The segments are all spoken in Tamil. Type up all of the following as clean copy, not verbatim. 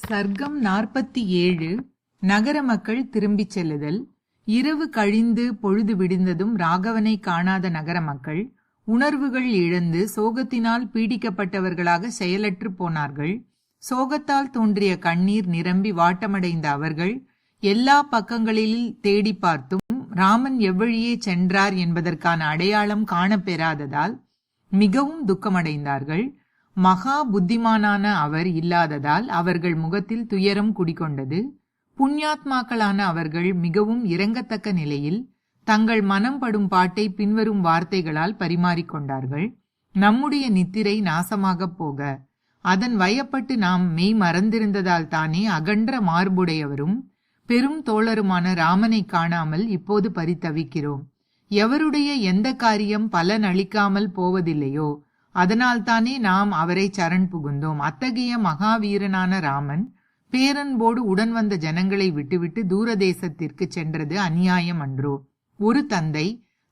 சர்க்கம் 47. நகர மக்கள் திரும்பிச் செல்லுதல். இரவு கழிந்து பொழுது விடிந்ததும் ராகவனை காணாத நகர மக்கள் உணர்வுகள் இழந்து சோகத்தினால் பீடிக்கப்பட்டவர்களாக செயலற்று போனார்கள். சோகத்தால் தோன்றிய கண்ணீர் நிரம்பி வாட்டமடைந்த அவர்கள் எல்லா பக்கங்களில் தேடி பார்த்தும் ராமன் எவ்வழியே சென்றார் என்பதற்கான அடையாளம் காணப்பெறாததால் மிகவும் துக்கமடைந்தார்கள். மகா புத்திமானான அவர் இல்லாததால் அவர்கள் முகத்தில் துயரம் குடிகொண்டது. புண்ணியாத்மாக்களான அவர்கள் மிகவும் இரங்கத்தக்க நிலையில் தங்கள் மனம் படும் பாட்டை பின்வரும் வார்த்தைகளால் பரிமாறிக்கொண்டார்கள். நம்முடைய நித்திரை நாசமாகப் போக அதன் வயப்பட்டு நாம் மெய் மறந்திருந்ததால் தானே அகன்ற மார்புடையவரும் பெரும் தோழருமான ராமனை காணாமல் இப்போது பரிதவிக்கிறோம். எவருடைய எந்த காரியம் பலன் அளிக்காமல் போவதில்லையோ அதனால்தானே நாம் அவரை சரண் புகுந்தோம். அத்தகைய மகாவீரனான ராமன் பேரன்போடு உடன் வந்த ஜனங்களை விட்டுவிட்டு தூரதேசத்திற்கு சென்றது அநியாயம் அன்றோ? ஒரு தந்தை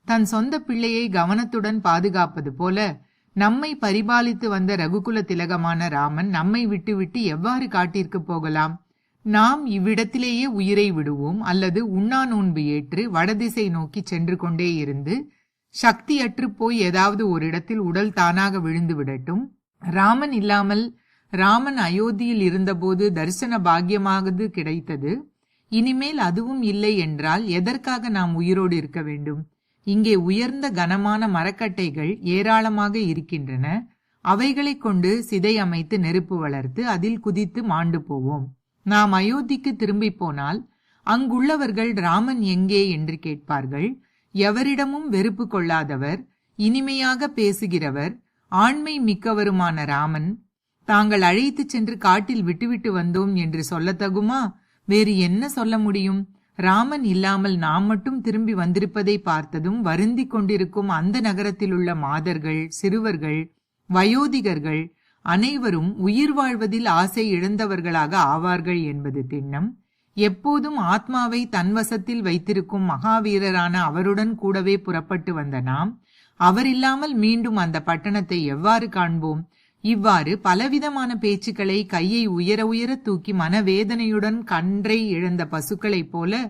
தன் சொந்த பிள்ளையை கவனத்துடன் பாதுகாப்பது போல நம்மை பரிபாலித்து வந்த ரகுகுல திலகமான ராமன் நம்மை விட்டுவிட்டு எவ்வாறு காட்டிற்கு போகலாம்? நாம் இவ்விடத்திலேயே உயிரை விடுவோம், அல்லது உண்ணா நோன்பு ஏற்று வடதிசை நோக்கி சென்று கொண்டே இருந்து சக்தியற்று போய் ஏதாவது ஒரு இடத்தில் உடல் தானாக விழுந்து விடட்டும். ராமன் இல்லாமல் ராமன் அயோத்தியில் இருந்தபோது தரிசன பாக்கியமாகது கிடைத்தது. இனிமேல் அதுவும் இல்லை என்றால் எதற்காக நாம் உயிரோடு இருக்க வேண்டும்? இங்கே உயர்ந்த கனமான மரக்கட்டைகள் ஏராளமாக இருக்கின்றன. அவைகளை கொண்டு சிதை அமைத்து நெருப்பு வளர்த்து அதில் குதித்து மாண்டு போவோம். நாம் அயோத்திக்கு திரும்பி போனால் அங்குள்ளவர்கள் ராமன் எங்கே என்று கேட்பார்கள். எவரிடமும் வெறுப்பு கொள்ளாதவர், இனிமையாக பேசுகிறவர், ஆண்மை மிக்கவருமான ராமன் தாங்கள் அழைத்து சென்று காட்டில் விட்டுவிட்டு வந்தோம் என்று சொல்லத்தகுமா? வேறு என்ன சொல்ல முடியும்? ராமன் இல்லாமல் நாம் மட்டும் திரும்பி வந்திருப்பதை பார்த்ததும் வருந்தி கொண்டிருக்கும் அந்த நகரத்தில் உள்ள மாதர்கள், சிறுவர்கள், வயோதிகர்கள் அனைவரும் உயிர் வாழ்வதில் ஆசை இழந்தவர்களாக ஆவார்கள் என்பது திண்ணம். எப்போதும் ஆத்மாவை தன்வசத்தில் வைத்திருக்கும் மகாவீரரான அவருடன் கூடவே புறப்பட்டு வந்த நாம் அவரில்லாமல் மீண்டும் அந்த பட்டணத்தை எவ்வாறு காண்போம்? இவ்வாறு பலவிதமான பேச்சுக்களை கையை உயர உயர தூக்கி மனவேதனையுடன் கன்றை இழந்த பசுக்களைப் போல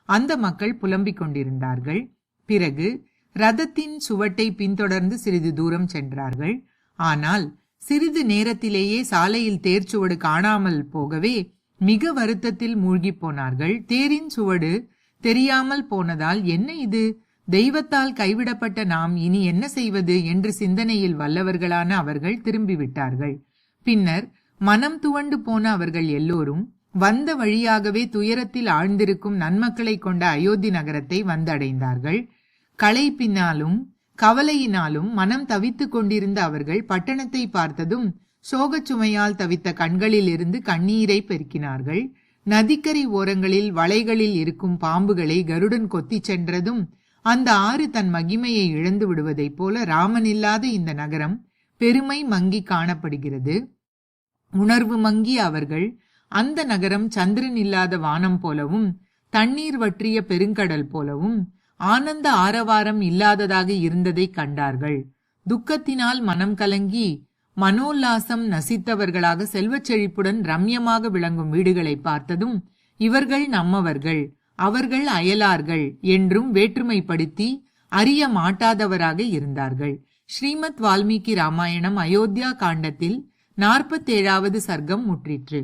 அந்த மக்கள் புலம்பிக் கொண்டிருந்தார்கள். பிறகு ரதத்தின் சுவட்டை பின்தொடர்ந்து சிறிது தூரம் சென்றார்கள். ஆனால் சிறிது நேரத்திலேயே சாலையில் தேர்ச்சுவடு காணாமல் போகவே மிக வருத்தத்தில் மூழ்கி போனார்கள். தேரின் சுவடு தெரியாமல் போனதால் என்ன இது? தெய்வத்தால் கைவிடப்பட்ட நாம் இனி என்ன செய்வது என்று சிந்தனையில் வல்லவர்களான அவர்கள் திரும்பிவிட்டார்கள். பின்னர் மனம் துவண்டு போன அவர்கள் எல்லோரும் வந்த வழியாகவே துயரத்தில் ஆழ்ந்திருக்கும் நன்மக்களை கொண்ட அயோத்தி நகரத்தை வந்தடைந்தார்கள். களைப்பினாலும் கவலையினாலும் மனம் தவித்து கொண்டிருந்த அவர்கள் பட்டணத்தை பார்த்ததும் சோகச் சுமையால் தவித்த கண்களில் இருந்து கண்ணீரை பெருக்கினார்கள். நதிக்கரை ஓரங்களில் வளைகளில் இருக்கும் பாம்புகளை கருடன் கொத்தி சென்றதும் அந்த ஆறு தன் மகிமையை இழந்து விடுவதைப் போல ராமன் இல்லாத இந்த நகரம் பெருமை மங்கி காணப்படுகிறது. உணர்வு மங்கிய அவர்கள் அந்த நகரம் சந்திரன் இல்லாத வானம் போலவும் தண்ணீர் வற்றிய பெருங்கடல் போலவும் ஆனந்த ஆரவாரம் இல்லாததாக இருந்ததை கண்டார்கள். துக்கத்தினால் மனம் கலங்கி மனோல்லாசம் நசித்தவர்களாக செல்வச் செழிப்புடன் ரம்யமாக விளங்கும் வீடுகளை பார்த்ததும் இவர்கள் நம்மவர்கள், அவர்கள் அயலார்கள் என்றும் வேற்றுமைப்படுத்தி அறிய மாட்டாதவராக இருந்தார்கள். ஸ்ரீமத் வால்மீகி ராமாயணம் அயோத்தியா காண்டத்தில் 47வது சர்க்கம் முற்றிற்று.